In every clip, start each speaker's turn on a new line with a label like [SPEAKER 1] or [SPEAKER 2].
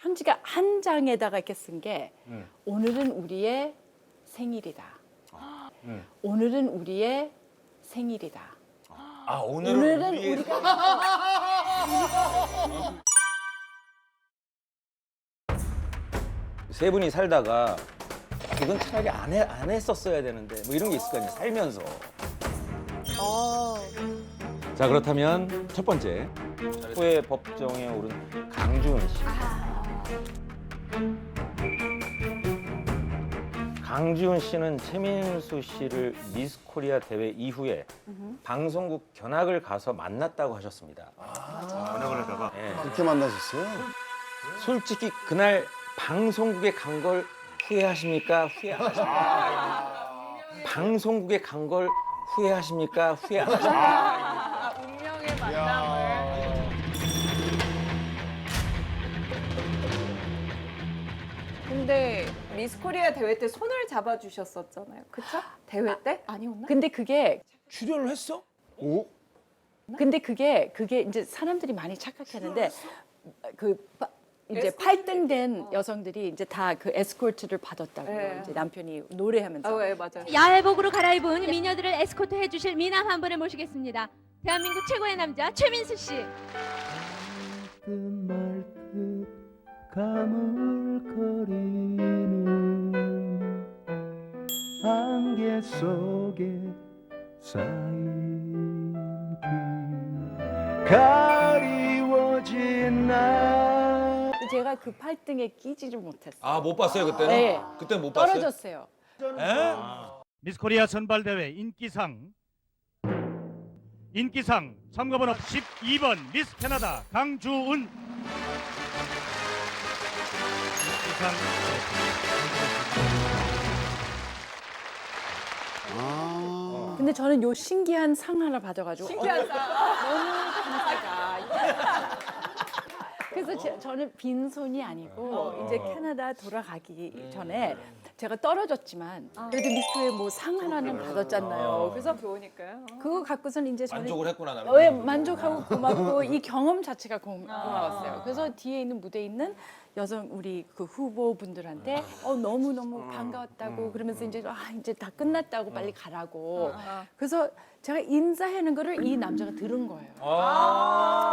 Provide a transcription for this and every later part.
[SPEAKER 1] 편지가 한 장에다가 이렇게 쓴 게 오늘은 우리의 생일이다. 오늘은 우리의 생일이다.
[SPEAKER 2] 아,
[SPEAKER 1] 오늘은 우리가
[SPEAKER 3] 세 분이 살다가 이건 차라리 안 했었어야 되는데 뭐 이런 게 있을 거 아니에요, 살면서. 자, 그렇다면 첫 번째 후에 법정에 오른 강주은 씨. 강주은 씨는 최민수 씨를 미스 코리아 대회 이후에 방송국 견학을 가서 만났다고 하셨습니다.
[SPEAKER 2] 번역을 하다가
[SPEAKER 3] 예.
[SPEAKER 4] 그렇게 만나셨어요?
[SPEAKER 3] 솔직히 그날 방송국에 간 걸 후회하십니까? 후회 안 하십니까? 방송국에 간 걸 후회하십니까? 후회 안 하십니까?
[SPEAKER 5] 운명의 만남을. 근데 미스 코리아 대회 때 손을 잡아주셨었잖아요. 그쵸? 대회 때? 아니었나?
[SPEAKER 1] 근데 그게
[SPEAKER 2] 출연을 했어?
[SPEAKER 4] 오?
[SPEAKER 1] 근데 그게 이제 사람들이 많이 착각했는데 이제 8등 된 여성들이 이제 다 그 에스코트를 받았다고
[SPEAKER 5] 네.
[SPEAKER 1] 이제 남편이 노래하면서
[SPEAKER 5] 네, 맞아요.
[SPEAKER 6] 야외복으로 갈아입은 미녀들을 에스코트 해주실 미남 한 분을 모시겠습니다. 대한민국 최고의 남자 최민수 씨.
[SPEAKER 7] 말듯 가물거리는 안개 속에 쌓인 길 가리워진 날
[SPEAKER 1] 제가 그 8등에 끼지를 못했어요.
[SPEAKER 2] 아, 못 봤어요, 그때는?
[SPEAKER 1] 네.
[SPEAKER 2] 그때는 못 봤어요?
[SPEAKER 1] 떨어졌어요.
[SPEAKER 2] 에?
[SPEAKER 8] 미스코리아 선발대회 인기상 참가번호 12번 미스 캐나다 강주은. 인기상
[SPEAKER 4] 아.
[SPEAKER 1] 근데 저는 요 신기한 상 하나 받아가지고
[SPEAKER 5] 신기한 상.
[SPEAKER 1] 너무 감사가. 그래서 저는 빈손이 아니고 이제 캐나다 돌아가기 전에 제가 떨어졌지만 그래도 미스코리아 뭐 상 하나는 받았잖아요. 그래서
[SPEAKER 5] 좋으니까요.
[SPEAKER 1] 그거 갖고서는 이제 저는
[SPEAKER 2] 만족을 했구나, 나는.
[SPEAKER 1] 만족하고 고맙고 이 경험 자체가 고마웠어요. 그래서 뒤에 있는 무대에 있는 여성 우리 그 후보분들한테 너무 반가웠다고 그러면서 이제 이제 다 끝났다고 빨리 가라고. 그래서 제가 인사하는 거를 이 남자가 들은 거예요.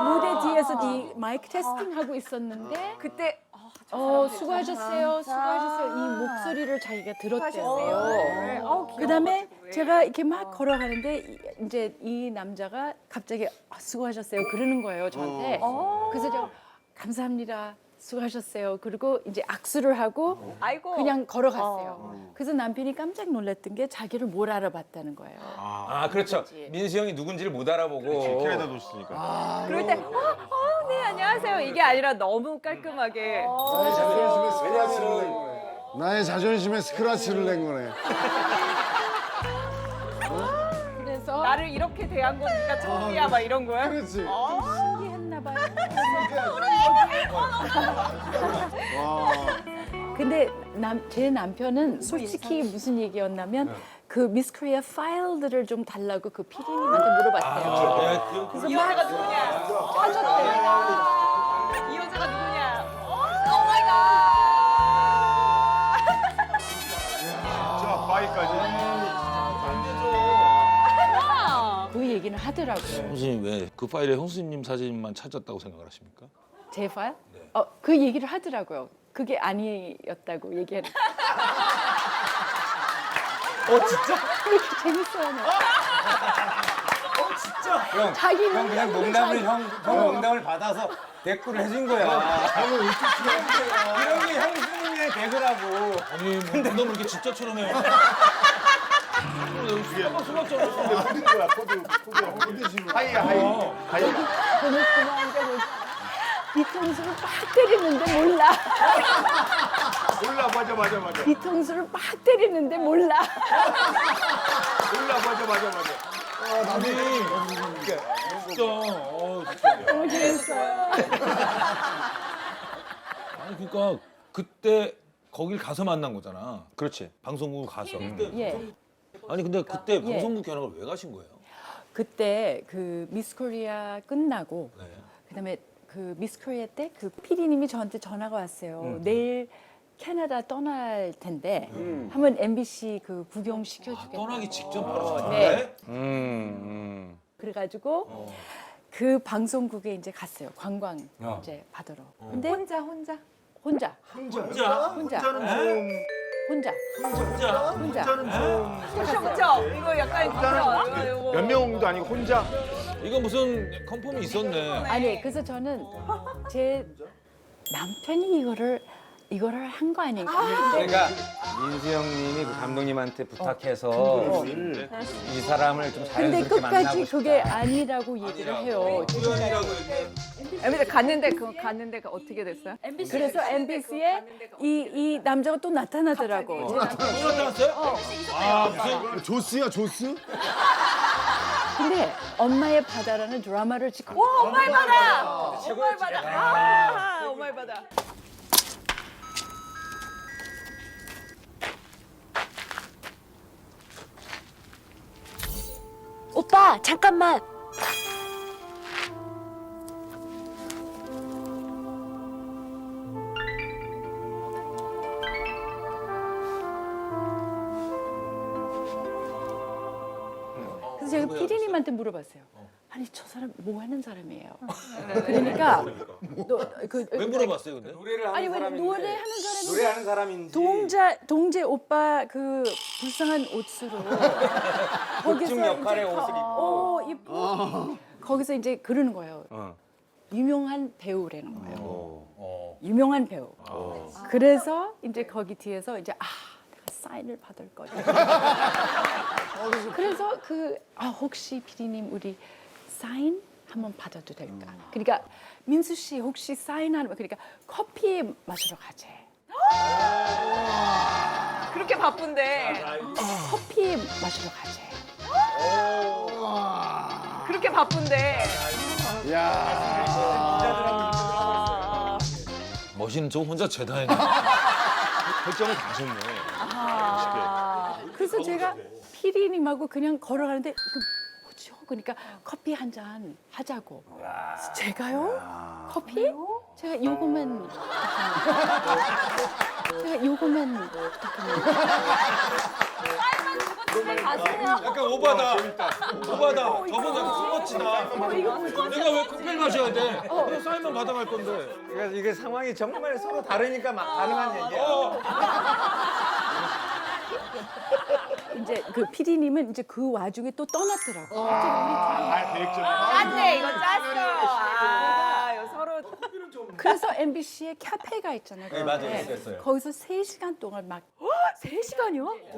[SPEAKER 1] 무대 뒤에서 이 마이크 테스팅 하고 있었는데
[SPEAKER 5] 그때
[SPEAKER 1] 수고하셨어요. 이 목소리를 자기가 들었대요.
[SPEAKER 5] 귀여워.
[SPEAKER 1] 그다음에 제가 이렇게 막 걸어가는데 이제 이 남자가 갑자기 수고하셨어요 그러는 거예요 저한테. 그래서 제가 감사합니다. 수고하셨어요. 그리고 이제 악수를 하고
[SPEAKER 5] 아이고.
[SPEAKER 1] 그냥 걸어갔어요. 그래서 남편이 깜짝 놀랐던 게 자기를 뭘 알아봤다는 거예요.
[SPEAKER 2] 아, 그렇죠. 민수 형이 누군지를 못 알아보고.
[SPEAKER 9] 캐나다 도시니까.
[SPEAKER 5] 그럴 때 네, 안녕하세요. 이게 아니라 너무 깔끔하게.
[SPEAKER 4] 나의 자존심에 스크래치를 낸 거네.
[SPEAKER 1] 그래서
[SPEAKER 5] 나를 이렇게 대한 건 네가 처음이야 막 이런 거야?
[SPEAKER 4] 그렇지.
[SPEAKER 1] 신기했나 봐요.
[SPEAKER 4] 와.
[SPEAKER 1] 근데 제 남편은 솔직히 무슨 얘기였냐면 그 미스 코리아 파일들을 좀 달라고 그 PD님한테 물어봤대요.
[SPEAKER 2] 그래서
[SPEAKER 5] 이 여자가 누구냐?
[SPEAKER 1] 빠졌대요.
[SPEAKER 5] 이 여자가 누구냐?
[SPEAKER 9] 자, 바위까지.
[SPEAKER 1] 그 얘기는 하더라고요.
[SPEAKER 9] 선생님 왜 그 파일에 형수님 사진만 찾았다고 생각을 하십니까?
[SPEAKER 1] 제 파일? 그 얘기를 하더라고요. 그게 아니었다고 얘기하는.
[SPEAKER 2] 진짜?
[SPEAKER 1] 그렇게 재밌어요.
[SPEAKER 2] 진짜? 형,
[SPEAKER 1] 자기는
[SPEAKER 2] 형 그냥 농담을, 형 농담을 받아서 댓글을 해준 거야. 이런 게 형수님의 개그라고.
[SPEAKER 9] 아니, 뭐 농담을 이렇게 진짜처럼 해.
[SPEAKER 1] 뒤통수를 빡 때리는데 몰라.
[SPEAKER 9] 몰라, 맞아.
[SPEAKER 1] 뒤통수를 빡 때리는데 몰라.
[SPEAKER 9] 몰라, 맞아.
[SPEAKER 2] 아니, 진짜.
[SPEAKER 1] 너무 재밌어요.
[SPEAKER 9] 아니, 그러니까 그때 거길 가서 만난 거잖아.
[SPEAKER 3] 그렇지.
[SPEAKER 9] 방송국 가서.
[SPEAKER 1] 예.
[SPEAKER 9] 아니, 근데 그때 방송국 견학을 왜 가신 거예요?
[SPEAKER 1] 그때 그 미스 코리아 끝나고
[SPEAKER 9] 네.
[SPEAKER 1] 그다음에 그 미스 코리아 때 그 PD님이 저한테 전화가 왔어요. 내일 캐나다 떠날 텐데 한번 MBC 그 구경 시켜주겠다.
[SPEAKER 9] 떠나기 직전 바로
[SPEAKER 1] 네.
[SPEAKER 3] 음.
[SPEAKER 1] 그래가지고 그 방송국에 이제 갔어요. 관광 이제 받으러. 근데 혼자.
[SPEAKER 9] 혼자는
[SPEAKER 5] 그렇죠. 이거 약간
[SPEAKER 4] 몇 명도 아니고 혼자.
[SPEAKER 9] 이거 무슨 컨펌이 있었네.
[SPEAKER 1] 아니 그래서 저는 제 남편이 이거를 한 거 아닌가.
[SPEAKER 3] 그러니까 민수 형님이 그 감독님한테 부탁해서 이 사람을 좀
[SPEAKER 1] 근데
[SPEAKER 3] 자연스럽게 만나고
[SPEAKER 1] 끝까지
[SPEAKER 3] 싶다.
[SPEAKER 1] 그게 아니라고 얘기를 해요.
[SPEAKER 5] MBC 갔는데 어떻게 됐어요?
[SPEAKER 1] 그래서 MBC에 이 남자가 또 나타나더라고.
[SPEAKER 9] 또 나타났어요? 아 무슨
[SPEAKER 4] 조스야 조스?
[SPEAKER 1] 근데 엄마의 바다라는 드라마를 찍고
[SPEAKER 5] 엄마의 바다! 엄마의 바다! 아, 엄마의 바다.
[SPEAKER 6] 오빠 잠깐만.
[SPEAKER 1] 그래서 제가 PD님한테 물어봤어요. 아니 저 사람 뭐 하는 사람이에요? 그러니까
[SPEAKER 9] 왜 물어봤어요 근데?
[SPEAKER 2] 노래를 하는
[SPEAKER 1] 아니 왜
[SPEAKER 2] 사람인데.
[SPEAKER 1] 노래하는 사람인데
[SPEAKER 2] 노래하는 사람인지.
[SPEAKER 1] 동재 오빠 그 불쌍한 옷으로 거기서
[SPEAKER 2] 역할의
[SPEAKER 1] 이제
[SPEAKER 2] 옷을 입고.
[SPEAKER 1] 거기서 이제 그러는 거예요. 유명한 배우라는 거예요. 유명한 배우. 그래서 이제 거기 뒤에서 이제 내가 사인을 받을 거야. 그래서 혹시 PD님 우리 사인 한번 받아도 될까? 그러니까 민수 씨 혹시 사인하는 그러니까 커피 마시러 가재.
[SPEAKER 5] 그렇게 바쁜데.
[SPEAKER 1] 커피 마시러 가재.
[SPEAKER 5] 그렇게 바쁜데.
[SPEAKER 9] 멋있는 저 혼자 제다했네.
[SPEAKER 4] 결정을 다 하셨네.
[SPEAKER 1] 그래서 제가 PD님하고 그냥 걸어가는데 뭐죠? 그러니까 커피 한 잔 하자고. 그래서 제가요? 커피? 제가 요거만 부탁합니다.
[SPEAKER 9] 약간 오바다. 저분 약간 숨어치다. 내가 왜 커피를 마셔야 돼? 그냥 사인만 받아갈 건데.
[SPEAKER 2] 그러니까 이게 상황이 정말 서로 다르니까 가능한 얘기야.
[SPEAKER 1] 이제 그 PD님은 이제 그 와중에 또 떠났더라고.
[SPEAKER 5] 짰네, 이거 짰어. 이거 서로.
[SPEAKER 1] 그래서 MBC에 카페가 있잖아요.
[SPEAKER 2] 네, 맞아요.
[SPEAKER 1] 네.
[SPEAKER 2] 있었어요.
[SPEAKER 1] 거기서 3시간 동안 막 3시간이요?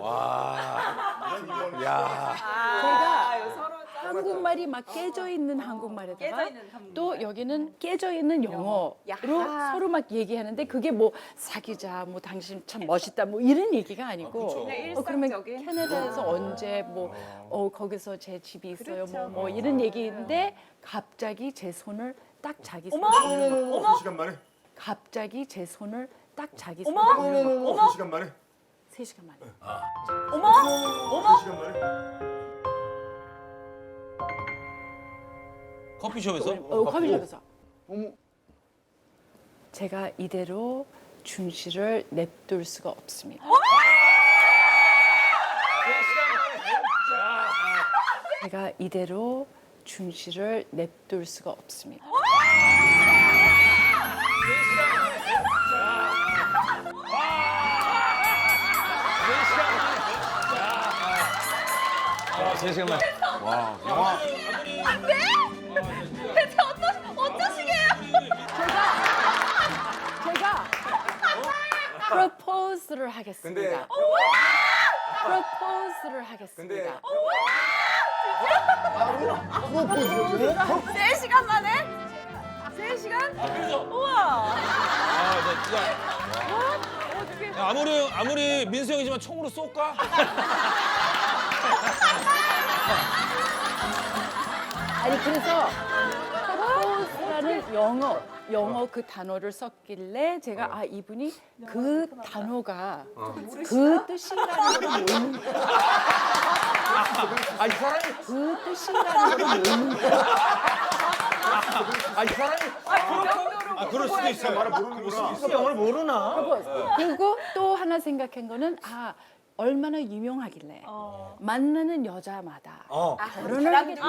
[SPEAKER 1] 제가
[SPEAKER 5] 이거 서로
[SPEAKER 1] 한국말이 막 깨져 있는 한국말에다가 또 여기는 깨져 있는 영어로 서로 막 얘기하는데 그게 뭐 사귀자, 뭐 당신 참 멋있다, 뭐 이런 얘기가 아니고 그러면
[SPEAKER 5] 일상적인.
[SPEAKER 1] 캐나다에서 언제 뭐 거기서 제 집이 있어요, 뭐 이런 얘기인데 갑자기 제 손을 딱 자기 손
[SPEAKER 4] 시간 만에.
[SPEAKER 1] 갑자기 제 손을 딱 자기 손
[SPEAKER 4] 2시간 만에.
[SPEAKER 1] 3시간 만에.
[SPEAKER 9] 커피숍에서?
[SPEAKER 1] 커피숍에서. 제가 이대로 준 씨를 냅둘 수가 없습니다. 제가 이대로 준 씨를 냅둘 수가 없습니다.
[SPEAKER 3] 세 시간만.
[SPEAKER 1] 제가 프로포즈를 하겠습니다. 프로포즈를 하겠습니다.
[SPEAKER 5] 3시간 만에? 3시간? 우와.
[SPEAKER 9] 아무리 민수 형이지만 총으로 쏠까?
[SPEAKER 1] 아니 그래서 프로포즈라는 영어 그 단어를 썼길래 제가 이분이 그 단어가 그 뜻이라는 걸 모르는 거야.
[SPEAKER 2] 이 사람이
[SPEAKER 1] 그 뜻이라는 걸 모르는 거야.
[SPEAKER 3] 아이 사람이
[SPEAKER 9] 그럴 수도 있어.
[SPEAKER 4] 말을 모르는구나.
[SPEAKER 3] 영어를 모르나?
[SPEAKER 1] 그리고 또 하나 생각한 거는 얼마나 유명하길래 만나는 여자마다 결혼을 하게 되는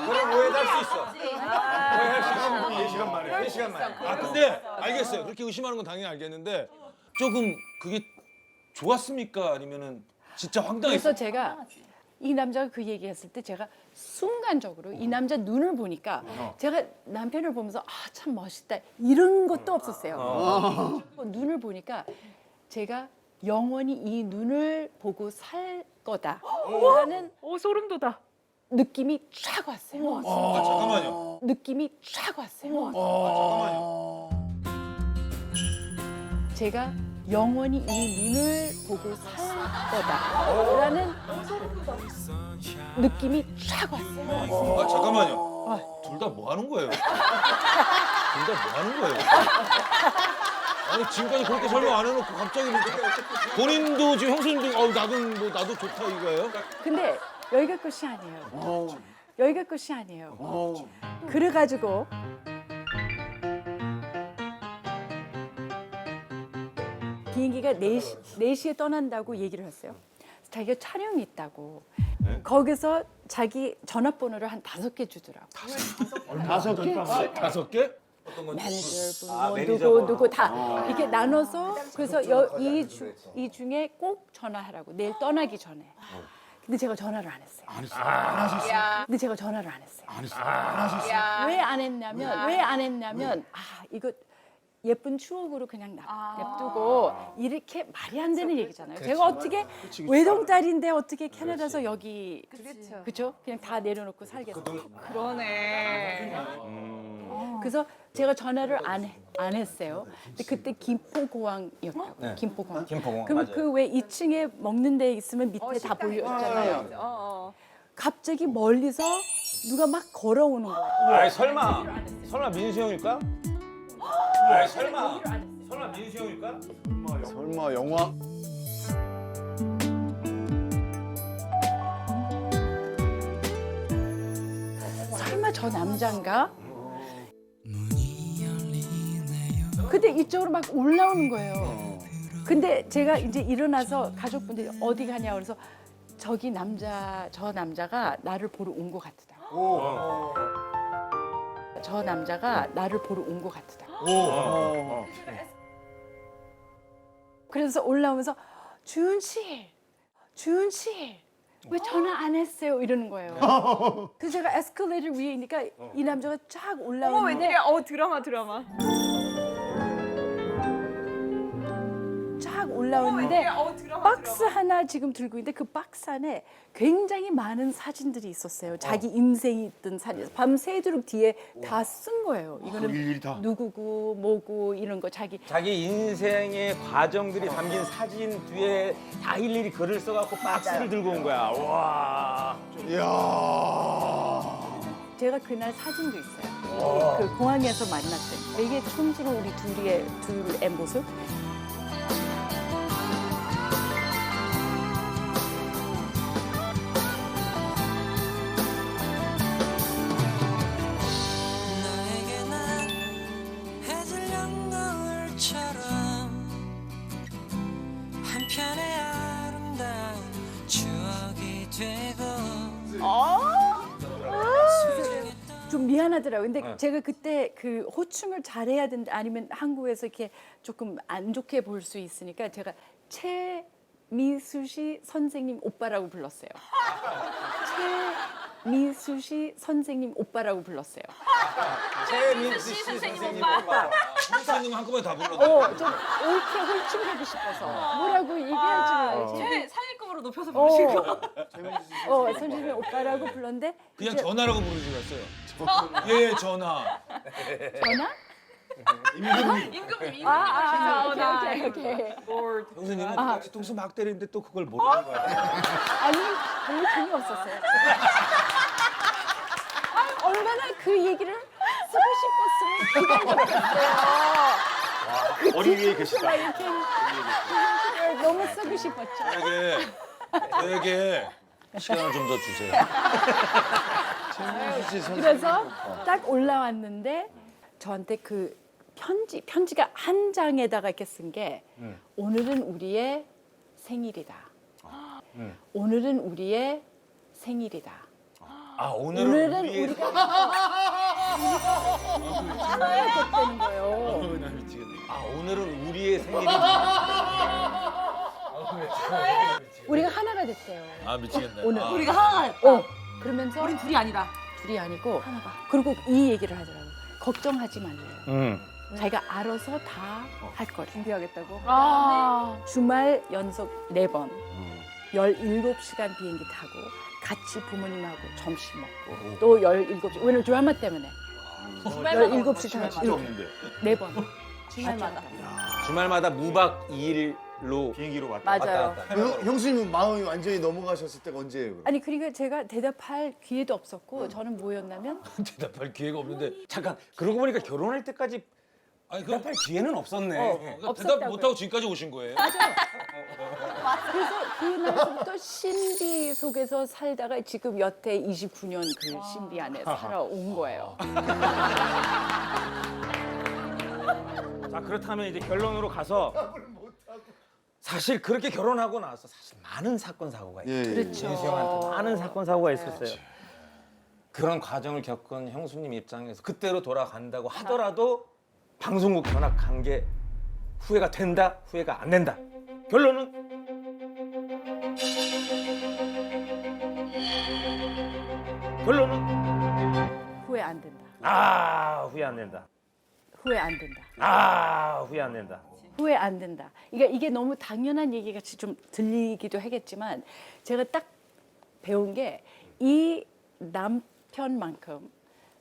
[SPEAKER 9] 그럼 오해할 수 있어. 오해할 수 있어.
[SPEAKER 4] 4시간 만에.
[SPEAKER 9] 3시간 만에. 근데 알겠어요. 그렇게 의심하는 건 당연히 알겠는데 조금 그게 좋았습니까? 아니면은 진짜 황당했어요?
[SPEAKER 1] 그래서 제가 이 남자가 그 얘기했을 때 제가 순간적으로 이 남자 눈을 보니까 제가 남편을 보면서 참 멋있다 이런 것도 없었어요. 눈을 보니까 제가 영원히 이 눈을 보고 살 거다라는
[SPEAKER 5] 소름 돋아.
[SPEAKER 1] 느낌이 쫙 왔어요.
[SPEAKER 9] 잠깐만요.
[SPEAKER 1] 느낌이 쫙 왔어요.
[SPEAKER 9] 잠깐만요.
[SPEAKER 1] 제가 영원히 이 눈을 보고 살 거다라는 느낌이 쫙 왔어요.
[SPEAKER 9] 잠깐만요. 둘 다 뭐 하는 거예요? 둘 다 뭐 하는 거예요? 아니 지금까지 그렇게 설명 안 해놓고 갑자기 본인도 지금 형수님도 나도 좋다 이거예요?
[SPEAKER 1] 근데 여기가 끝이 아니에요. 여기가 끝이 아니에요. 그래가지고 비행기가 4시에 떠난다고 얘기를 했어요. 자기가 촬영이 있다고. 거기서 자기 전화번호를 한 5개 주더라고.
[SPEAKER 4] 5개?
[SPEAKER 9] 5개?
[SPEAKER 1] 매니저분, 누구 다 이렇게 나눠서 그래서 이 중에 꼭 전화하라고 내일 떠나기 전에. 근데 제가 전화를 안 했어요. 근데 제가 전화를 안 했어요. 왜 안 했냐면 이거 예쁜 추억으로 그냥 냅두고 이렇게 말이 안 되는 얘기잖아요. 제가 어떻게 외동딸인데 어떻게 캐나다에서 여기 그렇죠? 그냥 다 내려놓고 살겠어요.
[SPEAKER 5] 그러네.
[SPEAKER 1] 그래서 제가 전화를 안 했어요. 근데 그때 김포공항이었다고. 김포공항. 그럼 그 왜 2층에 먹는 데 있으면 밑에 다 보였잖아요. 갑자기 멀리서 누가 막 걸어오는 거예요.
[SPEAKER 3] 아이 설마 민수 형일까? 아이 설마 민수 형일까?
[SPEAKER 4] 설마 영화?
[SPEAKER 1] 설마 저 남자인가? 근데 이쪽으로 막 올라오는 거예요. 근데 제가 이제 일어나서 가족분들이 어디 가냐 그래서 저 남자가 나를 보러 온 것 같더라고. 저 남자가 나를 보러 온 것 같더라고. 그래서 올라오면서 주은 씨 왜 전화 안 했어요? 이러는 거예요. 그래서 제가 에스컬레이터 위에 있으니까 이 남자가 쫙 올라오는데
[SPEAKER 5] 웬일이야? 드라마.
[SPEAKER 1] 쫙 올라오는데 박스 하나 지금 들고 있는데 그 박스 안에 굉장히 많은 사진들이 있었어요. 자기 인생이 있던 사진. 밤새도록 뒤에 다 쓴 거예요. 이거는
[SPEAKER 4] 일일이 다.
[SPEAKER 1] 누구고 뭐고 이런 거 자기
[SPEAKER 3] 인생의 과정들이 담긴 사진 뒤에 다 일일이 글을 써갖고 박스를 들고 온 거야. 와.
[SPEAKER 4] 이야.
[SPEAKER 1] 제가 그날 사진도 있어요. 그 공항에서 만났던 되게 촌스러운 우리 둘의 모습. 좀 미안하더라고요. 근데 제가 그때 그 호칭을 잘해야 된다 아니면 한국에서 이렇게 조금 안 좋게 볼 수 있으니까 제가 최미수 씨 선생님 오빠라고 불렀어요. 최미수 씨 선생님 오빠라고 불렀어요.
[SPEAKER 9] 최민수 씨 선생님 오빠. 선생님 한꺼번에 다 불렀다.
[SPEAKER 1] 좀 옳게 홀쭉하고 싶어서 뭐라고 얘기하지.
[SPEAKER 5] 살림급으로 높여서 부르시고.
[SPEAKER 1] 선생님 오빠라고 불렀는데
[SPEAKER 9] 그냥 전화라고 부르지 그랬어요. 예, 전화.
[SPEAKER 1] 전화?
[SPEAKER 5] 임금님.
[SPEAKER 1] 오케이.
[SPEAKER 9] 형수님은 뒤통수 막 때리는데 또 그걸 모르는 거야.
[SPEAKER 1] 아니 별로 재미없었어요. 얼마나 그 얘기를 쓰고 싶었으면 기다렸어요.
[SPEAKER 4] 어린 위에 계시다.
[SPEAKER 1] 이렇게 너무 쓰고 싶었죠.
[SPEAKER 9] 저에게 시간을 좀 더 주세요.
[SPEAKER 1] 그래서 딱 올라왔는데 저한테 그 편지가 한 장에다가 이렇게 쓴 게 오늘은 우리의 생일이다. 오늘은 우리의 생일이다.
[SPEAKER 3] 아
[SPEAKER 1] 오늘은 우리가 살아야 됐다는 거예요.
[SPEAKER 3] 아 오늘은 우리의 생일이.
[SPEAKER 1] 우리가 하나가 됐대요.
[SPEAKER 9] 아 미치겠네.
[SPEAKER 1] 오늘
[SPEAKER 5] 우리가 하나가 됐다.
[SPEAKER 1] 그러면서
[SPEAKER 5] 우린 둘이 아니다.
[SPEAKER 1] 둘이 아니고 그리고 이 얘기를 하더라고요. 걱정하지 말래요. 자기가 알아서 다 할 거래.
[SPEAKER 5] 준비하겠다고.
[SPEAKER 1] 주말 연속 4번 17시간 비행기 타고 같이 부모님하고 점심 먹고 또 17시 왜냐면 드라마 때문에 17시 타고
[SPEAKER 4] 진짜 없는데.
[SPEAKER 1] 4번
[SPEAKER 5] 주말마다.
[SPEAKER 3] 주말마다 무박 2일로
[SPEAKER 4] 비행기로 왔다.
[SPEAKER 1] 맞아요.
[SPEAKER 4] 형수님 마음이 완전히 넘어가셨을 때가 언제예요? 그럼?
[SPEAKER 1] 아니 그리고 제가 대답할 기회도 없었고 저는 뭐였냐면
[SPEAKER 3] 대답할 기회가 없는데.
[SPEAKER 1] 잠깐
[SPEAKER 3] 그러고 보니까 결혼할 때까지
[SPEAKER 9] 아니 그
[SPEAKER 3] 대답할 기회는 없었네.
[SPEAKER 9] 대답
[SPEAKER 1] 없었다고요.
[SPEAKER 9] 못하고 지금까지 오신 거예요?
[SPEAKER 1] 그래서 그 날부터 신비 속에서 살다가 지금 여태 29년 그 신비 안에 살아온 거예요.
[SPEAKER 3] 자 그렇다면 이제 결론으로 가서 사실 그렇게 결혼하고 나서 사실 많은 사건 사고가 있어요.
[SPEAKER 1] 그렇죠.
[SPEAKER 3] 진수 형한테 많은 사건 사고가 있었어요. 그런 과정을 겪은 형수님 입장에서 그때로 돌아간다고 하더라도 방송국 견학한 게 후회가 된다, 후회가 안 된다. 결론은
[SPEAKER 1] 후회 안 된다.
[SPEAKER 3] 후회 안 된다.
[SPEAKER 1] 후회 안 된다.
[SPEAKER 3] 후회 안 된다.
[SPEAKER 1] 후회 안 된다. 그러니까 이게 너무 당연한 얘기 같이 좀 들리기도 하겠지만 제가 딱 배운 게 이 남편만큼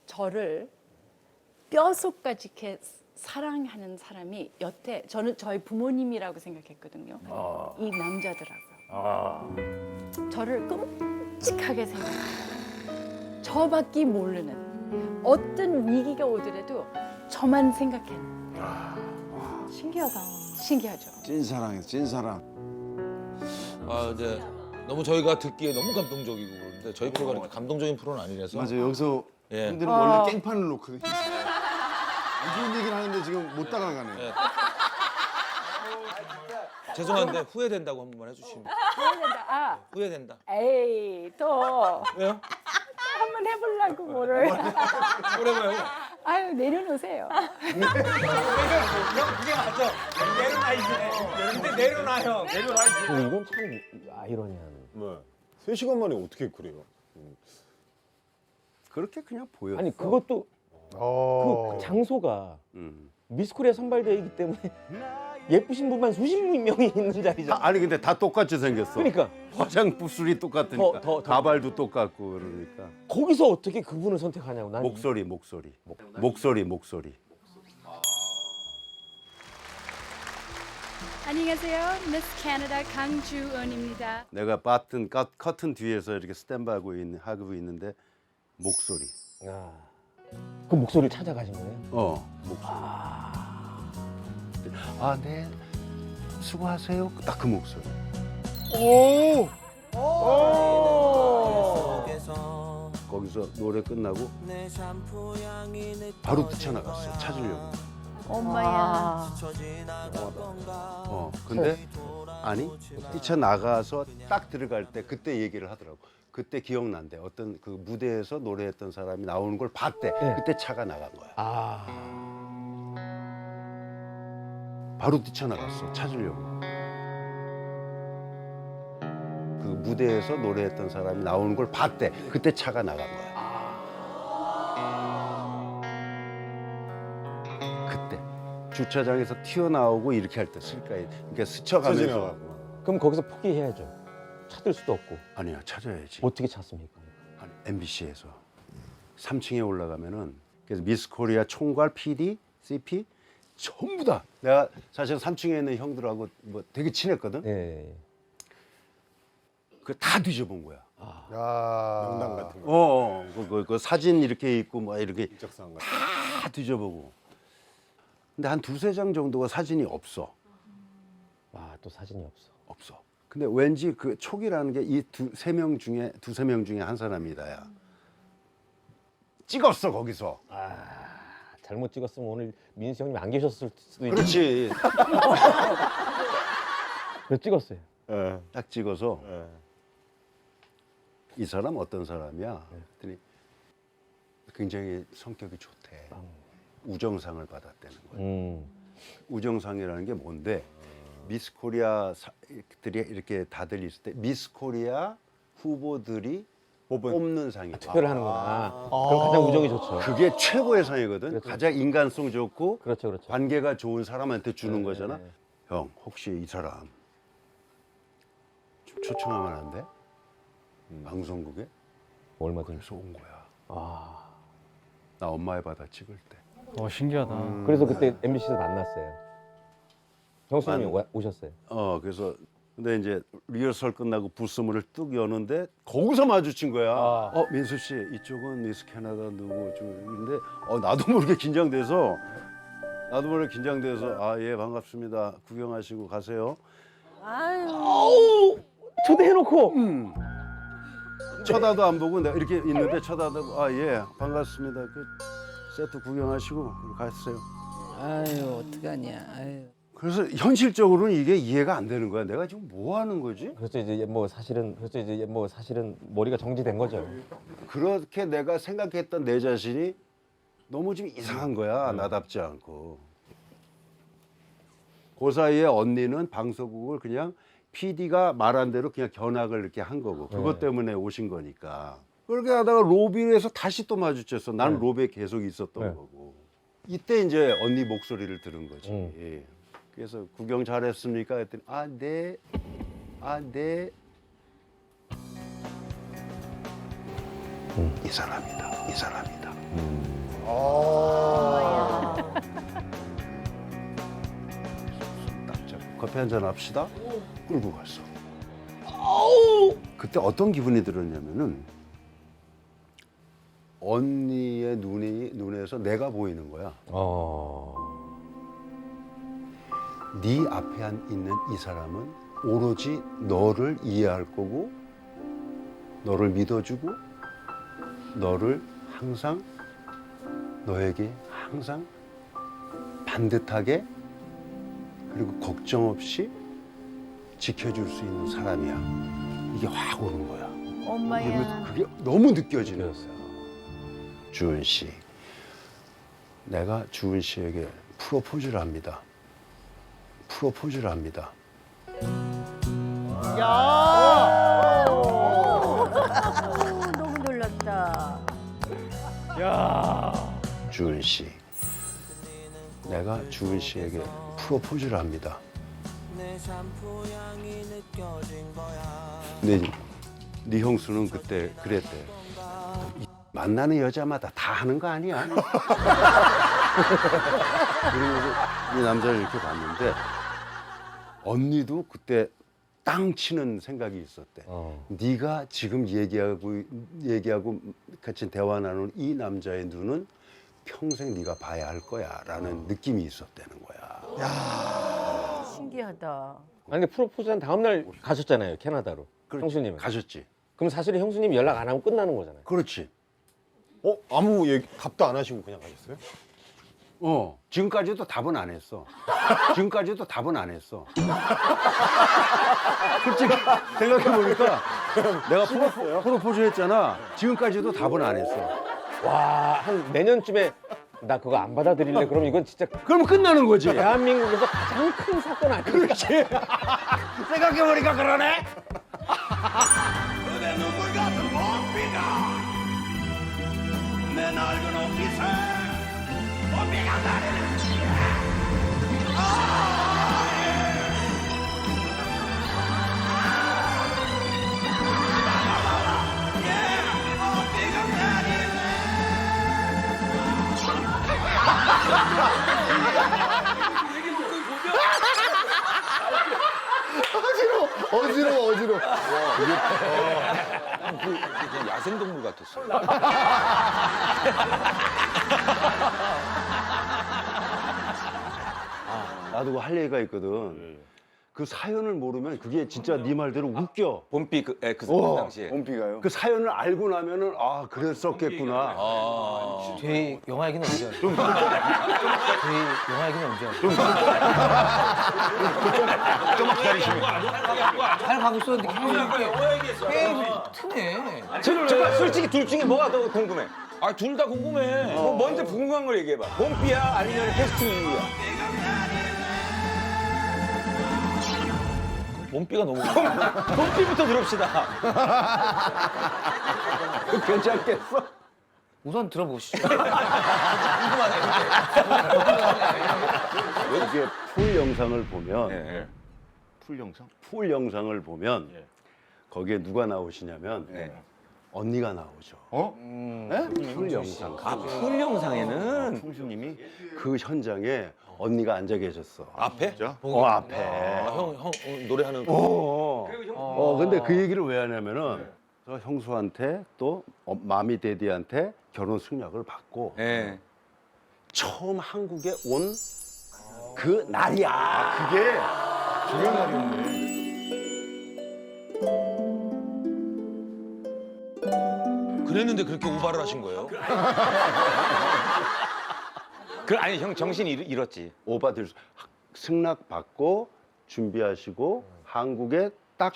[SPEAKER 1] 저를 뼈속까지 이렇게 사랑하는 사람이 여태 저는 저희 부모님이라고 생각했거든요. 이 남자더라고요. 저를 끔찍하게 생각해요. 저밖에 모르는 어떤 위기가 오더라도 저만 생각해요.
[SPEAKER 5] 신기하다.
[SPEAKER 1] 신기하죠.
[SPEAKER 4] 찐사랑이에요, 찐사랑.
[SPEAKER 9] 아 이제 너무 저희가 듣기에 너무 감동적이고 그런데 저희 프로가 그렇게 감동적인 프로는 아니라서.
[SPEAKER 4] 맞아요. 여기서
[SPEAKER 9] 예.
[SPEAKER 4] 형들은 원래 깽판을 놓거든요. 이런 얘기를 하는데 지금 못 따라가네요.
[SPEAKER 9] 예. 죄송한데 후회된다고 한 번만 해주시면.
[SPEAKER 1] 후회된다.
[SPEAKER 9] 후회된다.
[SPEAKER 1] 에이 또
[SPEAKER 9] 왜요?
[SPEAKER 1] 한번 해보려고 뭐를.
[SPEAKER 9] 뭐라고요?
[SPEAKER 1] 아유 내려놓으세요.
[SPEAKER 3] 그게 맞아. 내려놔 이제. 근데 내려놔 형. 내려놔 이제.
[SPEAKER 7] 이건 참 아이러니한.
[SPEAKER 4] 네. 3시간 만에 어떻게 그래요?
[SPEAKER 10] 그렇게 그냥 보여.
[SPEAKER 7] 아니 그것도 그 장소가 미스코리아 선발대회이기 때문에 예쁘신 분만 수십 명이 있는 자리잖아.
[SPEAKER 10] 아니 근데 다 똑같이 생겼어.
[SPEAKER 7] 그러니까
[SPEAKER 10] 화장 붓술이 똑같으니까.
[SPEAKER 7] 더.
[SPEAKER 10] 가발도 똑같고 그러니까.
[SPEAKER 7] 거기서 어떻게 그분을 선택하냐고. 난
[SPEAKER 10] 목소리.
[SPEAKER 1] 안녕히 계세요. 미스 캐나다 강주은입니다.
[SPEAKER 10] 내가 커튼 뒤에서 이렇게 스탠바하고 있는데 목소리.
[SPEAKER 7] 그 목소리를 찾아가신 거예요?
[SPEAKER 10] 목소리. 네. 수고하세요. 딱 그 목소리. 거기서 노래 끝나고 바로 뛰쳐나갔어. 찾으려고.
[SPEAKER 1] 엄마야.
[SPEAKER 10] 근데 아니 뛰쳐나가서 딱 들어갈 때 그때 얘기를 하더라고. 그때 기억난대. 어떤 그 무대에서 노래했던 사람이 나오는 걸 봤대. 그때 차가 나간 거야. 바로 뛰쳐나갔어. 찾으려고. 그 무대에서 노래했던 사람이 나오는 걸 봤대. 그때 차가 나간 거야. 그때 주차장에서 튀어나오고 이렇게 할 때 실가에 그러니까 스쳐가면서.
[SPEAKER 7] 그럼 거기서 포기해야죠. 찾을 수도 없고.
[SPEAKER 10] 아니야, 찾아야지.
[SPEAKER 7] 어떻게 찾습니까?
[SPEAKER 10] 아니, MBC에서 3층에 올라가면은 그래서 미스 코리아 총괄 PD, CP 전부 다. 내가 사실 3층에 있는 형들하고 뭐 되게 친했거든.
[SPEAKER 7] 네.
[SPEAKER 10] 그 다 뒤져본 거야.
[SPEAKER 4] 명단 같은 거.
[SPEAKER 10] 그 사진 이렇게 있고 뭐 이렇게
[SPEAKER 4] 인적사항 같은
[SPEAKER 10] 다 뒤져보고. 근데 한 두세 장 정도가 사진이 없어.
[SPEAKER 7] 또 사진이
[SPEAKER 10] 없어. 근데 왠지 그 촉이라는 게 이 두세 명 중에 한 사람이다야. 찍었어 거기서.
[SPEAKER 7] 잘못 찍었으면 오늘 민수 형님 안 계셨을 수도 있는데.
[SPEAKER 10] 그렇지.
[SPEAKER 7] 그래서 찍었어요.
[SPEAKER 10] 딱 찍어서 이 사람 어떤 사람이야? 그랬더니 굉장히 성격이 좋대. 우정상을 받았다는 거야. 우정상이라는 게 뭔데? 미스 코리아들이 이렇게 다들 있을 때 미스 코리아 후보들이 뽑는 상이다.
[SPEAKER 7] 투표를 하는구나. 그럼 가장 우정이 좋죠.
[SPEAKER 10] 그게 최고의 상이거든.
[SPEAKER 7] 그렇죠.
[SPEAKER 10] 가장 인간성 좋고
[SPEAKER 7] 그렇죠, 그렇죠.
[SPEAKER 10] 관계가 좋은 사람한테 주는
[SPEAKER 7] 네,
[SPEAKER 10] 거잖아.
[SPEAKER 7] 네.
[SPEAKER 10] 형, 혹시 이 사람 좀 초청하면 안 돼? 방송국에?
[SPEAKER 7] 얼마든지.
[SPEAKER 10] 그래서 온 거야.
[SPEAKER 7] 아.
[SPEAKER 10] 나 엄마의 바다 찍을 때.
[SPEAKER 8] 신기하다.
[SPEAKER 7] 그래서 그때 MBC에서 만났어요. 형수님이 오셨어요.
[SPEAKER 10] 그래서 근데 이제 리허설 끝나고 부스문을 뚝 여는데 거기서 마주친 거야. 민수 씨 이쪽은 미스 캐나다 누구 근데 나도 모르게 긴장돼서 아 예 반갑습니다. 구경하시고 가세요.
[SPEAKER 7] 초대해놓고.
[SPEAKER 10] 쳐다도 안 보고 내가 이렇게 있는데 쳐다도 아 예 반갑습니다. 그 세트 구경하시고 가세요.
[SPEAKER 11] 아유 어떡하냐. 아유.
[SPEAKER 10] 그래서 현실적으로는 이게 이해가 안 되는 거야. 내가 지금 뭐 하는 거지?
[SPEAKER 7] 그래서 이제 뭐 사실은 머리가 정지된 거죠.
[SPEAKER 10] 그렇게 내가 생각했던 내 자신이 너무 좀 이상한 거야. 나답지 않고. 그 사이에 언니는 방송국을 그냥 PD가 말한 대로 그냥 견학을 이렇게 한 거고 그것 때문에 오신 거니까. 그렇게 하다가 로비에서 다시 또 마주쳤어. 나는 로비에 계속 있었던 거고. 이때 이제 언니 목소리를 들은 거지. 예. 그래서 구경 잘했습니까? 했더니 아 네. 이 사람이다. 딱 잡고 커피 한잔 합시다. 끌고 갔어. 그때 어떤 기분이 들었냐면은 언니의 눈에서 내가 보이는 거야. 네 앞에 있는 이 사람은 오로지 너를 이해할 거고 너를 믿어주고 너를 항상 너에게 항상 반듯하게 그리고 걱정 없이 지켜줄 수 있는 사람이야. 이게 확 오는 거야.
[SPEAKER 1] 엄마야.
[SPEAKER 10] 그게 너무 느껴지는 거야. 주은 씨, 내가 주은 씨에게 프로포즈를 합니다.
[SPEAKER 1] 너무 놀랐다.
[SPEAKER 10] 주은 씨, 내가 주은 씨에게 프로포즈를 합니다. 근데 네 형수는 그때 그랬대. 만나는 여자마다 다 하는 거 아니야? 그러면서 이 남자를 이렇게 봤는데 언니도 그때 땅 치는 생각이 있었대. 네가 지금 얘기하고 같이 대화 나누는 이 남자의 눈은 평생 네가 봐야 할 거야라는 느낌이 있었다는 거야.
[SPEAKER 1] 신기하다.
[SPEAKER 7] 아니 근데 프로포즈한 다음 날 가셨잖아요, 캐나다로. 형수님은.
[SPEAKER 10] 가셨지.
[SPEAKER 7] 그럼 사실은 형수님이 연락 안 하고 끝나는 거잖아요.
[SPEAKER 10] 그렇지.
[SPEAKER 4] 아무 얘기 답도 안 하시고 그냥 가셨어요?
[SPEAKER 10] 지금까지도 답은 안 했어. 솔직히 생각해보니까 내가 프로포즈 했잖아. 지금까지도 답은 안 했어.
[SPEAKER 7] 와, 한 내년쯤에 나 그거 안 받아들일래. 그럼 이건 진짜
[SPEAKER 10] 그러면 끝나는 거지.
[SPEAKER 7] 대한민국에서 가장 큰 사건 아니야?
[SPEAKER 10] 그렇지. 생각해보니까 그러네.
[SPEAKER 4] 어지러워.
[SPEAKER 9] 그냥 야생동물 같았어요.
[SPEAKER 10] 나도 할 얘기가 있거든. 그 사연을 모르면 그게 진짜 네 말대로 웃겨.
[SPEAKER 3] 봄비 그 당시에.
[SPEAKER 4] 봄비가요?
[SPEAKER 10] 그 사연을 알고 나면은 아 그랬었겠구나.
[SPEAKER 9] 저희 영화 얘기는 언제 하죠? 저희 영화 얘기는 언제 하죠? 잘 가고 있었는데 계속 트네.
[SPEAKER 3] 잠깐 솔직히 둘 중에 뭐가 더 궁금해?
[SPEAKER 9] 아, 둘 다 궁금해.
[SPEAKER 3] 뭐 먼저 궁금한 걸 얘기해봐. 봄비야 아니면 캐스팅 이유야?
[SPEAKER 9] 봄비가 너무
[SPEAKER 3] 봄비부터 들읍시다.
[SPEAKER 10] 괜찮겠어?
[SPEAKER 9] 우선 들어보시죠.
[SPEAKER 10] 이게 풀 영상을 보면
[SPEAKER 3] 예.
[SPEAKER 10] 풀 영상을 보면 거기에 누가 나오시냐면 언니가 나오죠. 풀 영상.
[SPEAKER 3] 풀 영상에는
[SPEAKER 4] 형수님이
[SPEAKER 10] 그 현장에 언니가 앉아 계셨어.
[SPEAKER 9] 앞에?
[SPEAKER 10] 앞에.
[SPEAKER 9] 형 노래하는
[SPEAKER 10] 근데 그 얘기를 왜 하냐면은 저 형수한테 또 마미 데디한테 결혼 승낙을 받고
[SPEAKER 3] 예.
[SPEAKER 10] 처음 한국에 온 그 날이야.
[SPEAKER 4] 그게 중요한 날이었네.
[SPEAKER 9] 그랬는데 그렇게 우발을 하신 거예요?
[SPEAKER 3] 아니 형 정신이 잃었지.
[SPEAKER 10] 오바들 승낙 받고 준비하시고 한국에 딱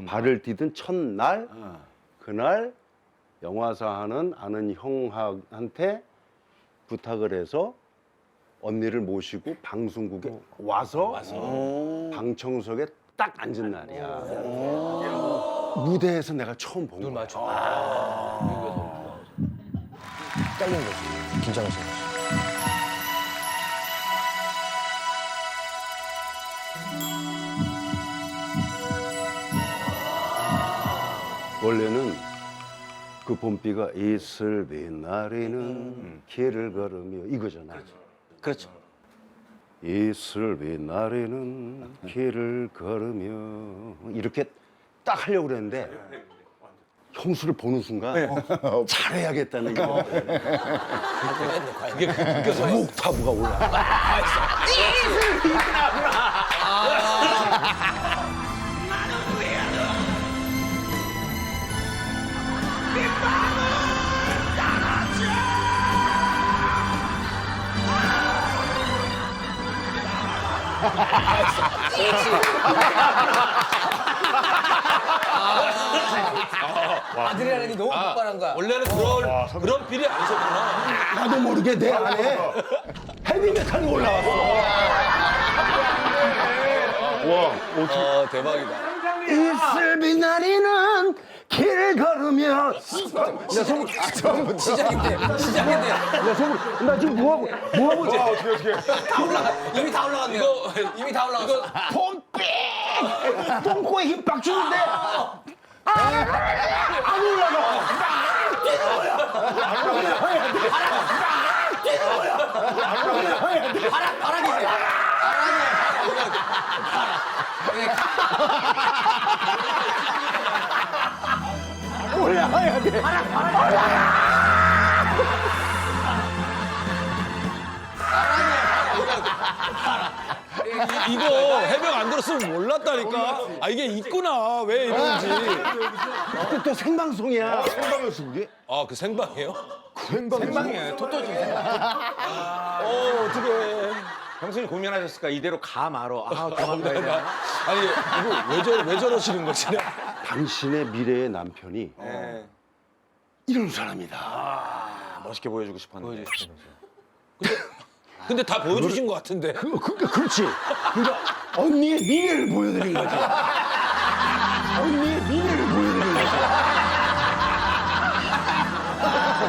[SPEAKER 10] 발을 디딘 첫날 그날 영화사 하는 아는 형한테 부탁을 해서 언니를 모시고 방송국에 와서 방청석에 딱 앉은 날이야. 무대에서 내가 처음 본 거야.
[SPEAKER 9] 잘린 거지. 긴장하신 거지.
[SPEAKER 10] 원래는 그 봄비가 이슬 빛나리는 길을 걸으며 이거잖아.
[SPEAKER 3] 그렇죠.
[SPEAKER 10] 이슬 빛나리는 길을 걸으며 이렇게 딱 하려고 그랬는데 형수를 보는 순간 잘해야겠다는 게
[SPEAKER 9] 그게 느껴서
[SPEAKER 10] 옥타브가 올라가.
[SPEAKER 9] 아드레날린이 너무 폭발한 거야. 원래는 그런 필이 아니셨구나.
[SPEAKER 10] 나도 모르게 내 안에 헤비메탈이 올라왔어.
[SPEAKER 9] 대박이다.
[SPEAKER 10] 이슬 빛나리는 길을 걸으며 나 속으로
[SPEAKER 9] 시작인데.
[SPEAKER 10] 나 속으로 나 지금 뭐하고
[SPEAKER 4] 어떻게.
[SPEAKER 9] 이미 다 올라갔네요. 이미 다 올라갔어.
[SPEAKER 10] 봄비 똥꼬에 힘 빡 주는데 안 올라가. 올라가야 돼.
[SPEAKER 9] 이거 해명 안 들었으면 몰랐다니까. 아, 이게 있구나. 왜 이런지.
[SPEAKER 10] 또 생방송이야.
[SPEAKER 4] 생방이었어 그게?
[SPEAKER 9] 아, 그 생방이에요?
[SPEAKER 3] 생방이에요. 토토지 생방. 어떻게 형수님 고민하셨을까? 이대로 가 말어. 도망가야 돼.
[SPEAKER 9] 아니, 이거 왜 저러시는 거지?
[SPEAKER 10] 당신의 미래의 남편이
[SPEAKER 3] 네.
[SPEAKER 10] 이런 사람이다.
[SPEAKER 3] 멋있게 보여주고 싶었는데.
[SPEAKER 9] 근데 다 보여주신 것 같은데.
[SPEAKER 10] 그러니까 그렇지. 그러니까 언니의 미래를 보여드린 거지. 언니의 미래를 보여드린 거지.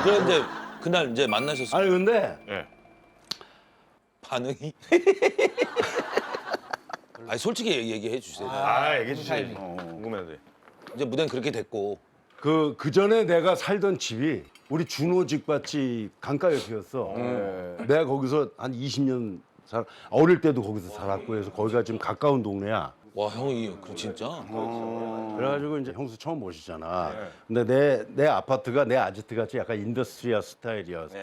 [SPEAKER 9] 그런데 그날 이제 만나셨을
[SPEAKER 10] 아니 근데
[SPEAKER 9] 반응이? 아니, 솔직히 얘기해 주세요.
[SPEAKER 4] 얘기해 주셔야지.
[SPEAKER 3] 궁금해도.
[SPEAKER 9] 이제 무대는 그렇게 됐고.
[SPEAKER 10] 그 전에 내가 살던 집이 우리 준호 집같이 강가였어. 내가 거기서 한 20년 어릴 때도 거기서 살았고 해서 거기가 지금 가까운 동네야.
[SPEAKER 9] 와, 형이 진짜?
[SPEAKER 10] 그래가지고 이제 형수 처음 모시잖아. 근데 내 아파트가 내 아지트 같이 약간 인더스트리아 스타일이었어.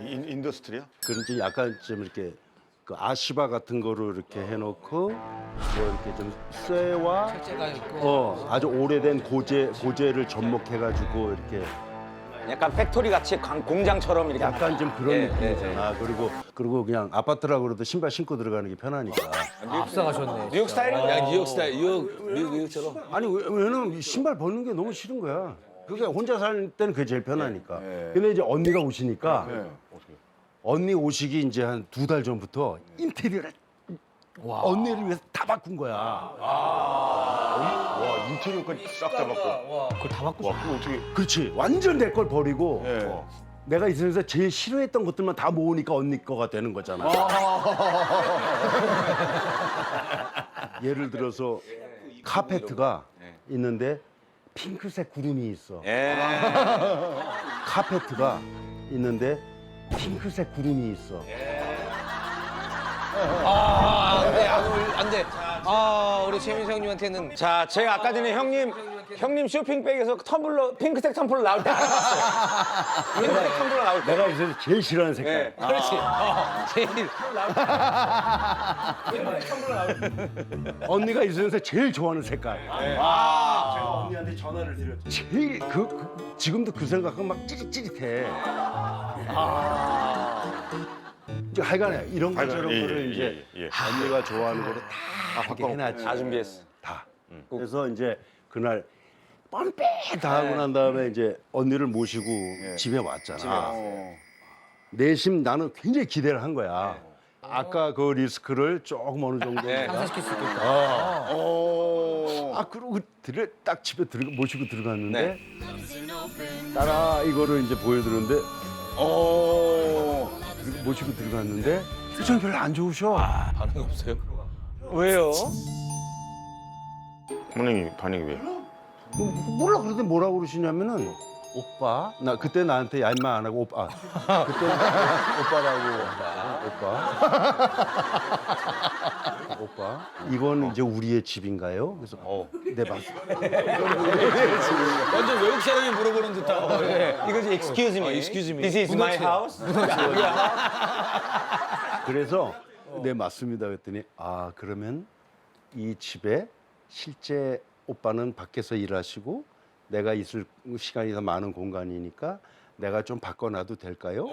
[SPEAKER 4] 인더스트리야?
[SPEAKER 10] 그런지 약간 좀 이렇게 그 아시바 같은 거로 이렇게 해놓고 뭐 이렇게 좀 쇠와
[SPEAKER 11] 철제가 있고.
[SPEAKER 10] 아주 오래된 고제를 접목해가지고 이렇게
[SPEAKER 3] 약간 팩토리 같이 공장처럼 이렇게
[SPEAKER 10] 약간 좀 그런
[SPEAKER 3] 예,
[SPEAKER 10] 느낌이잖아. 그리고 그냥 아파트라고 그래도 신발 신고 들어가는 게 편하니까.
[SPEAKER 11] 앞서가셨네.
[SPEAKER 3] 뉴욕 스타일인가요?
[SPEAKER 9] 야 뉴욕 스타일, 뉴욕처럼.
[SPEAKER 10] 아니 왜냐면 신발 벗는 게 너무 싫은 거야. 그게 혼자 살 때는 그게 제일 편하니까. 근데 이제 언니가 오시니까 언니 오시기 이제 한 2달 전부터 인테리어를 언니를 위해서 다 바꾼 거야.
[SPEAKER 4] 와 인테리어까지 싹 다 바꿔.
[SPEAKER 7] 그걸 다 바꾸고
[SPEAKER 4] 와 그거 어떻게?
[SPEAKER 10] 그렇지. 완전 내 걸 버리고
[SPEAKER 4] 예.
[SPEAKER 10] 내가 이 세상에서 제일 싫어했던 것들만 다 모으니까 언니 거가 되는 거잖아. 예를 들어서 카페트가 있는데 핑크색 구름이 있어. 카페트가 있는데 핑크색 구름이 있어.
[SPEAKER 9] 안 돼. 아 우리 최민수 형님한테는
[SPEAKER 3] 자, 제가 아까 전에 형님 쇼핑백에서 텀블러 핑크색 텀블러 나올 때 알아봤어요. 핑크색 텀블러 나올 때.
[SPEAKER 10] 내가 이 세상에서 제일 싫어하는 색깔.
[SPEAKER 9] 그렇지. 제일
[SPEAKER 10] 언니가 이 세상에서 제일 좋아하는 색깔. 제가 언니한테 전화를 드렸죠. 제일 지금도 그 생각은 막 찌릿찌릿해. 이제 하여간에 이런 거 저런 거를 이제 언니가 좋아하는 거를 다 이렇게 해놨지.
[SPEAKER 3] 다 준비했어.
[SPEAKER 10] 다. 그래서 이제 그날 뻔빼 다 하고 난 다음에 이제 언니를 모시고 집에 왔잖아. 내심 나는 굉장히 기대를 한 거야. 아까 그 리스크를 조금 어느 정도
[SPEAKER 11] 상쇄시킬 수 있겠다.
[SPEAKER 10] 그러고 딱 집에 모시고 들어갔는데 따라 이거를 이제 보여드렸는데 그리고 모시고 들어갔는데 표정이 별로 안 좋으셔.
[SPEAKER 9] 반응이 없어요.
[SPEAKER 3] 왜요?
[SPEAKER 4] 부모님이 반응이 왜?
[SPEAKER 10] 몰라. 그런데 뭐라고 그러시냐면은 오빠 나 그때 나한테 야 인마 안 하고 오빠 그때 오빠라고 오빠 이건 이제 우리의 집인가요? 그래서 네 맞습니다.
[SPEAKER 9] 완전 외국 사람이 물어보는 듯하고.
[SPEAKER 3] 이거지 excuse me.
[SPEAKER 9] excuse me.
[SPEAKER 3] This is my house.
[SPEAKER 10] 그래서 네 맞습니다 그랬더니 그러면 이 집에 실제 오빠는 밖에서 일하시고 내가 있을 시간이 더 많은 공간이니까 내가 좀 바꿔놔도 될까요?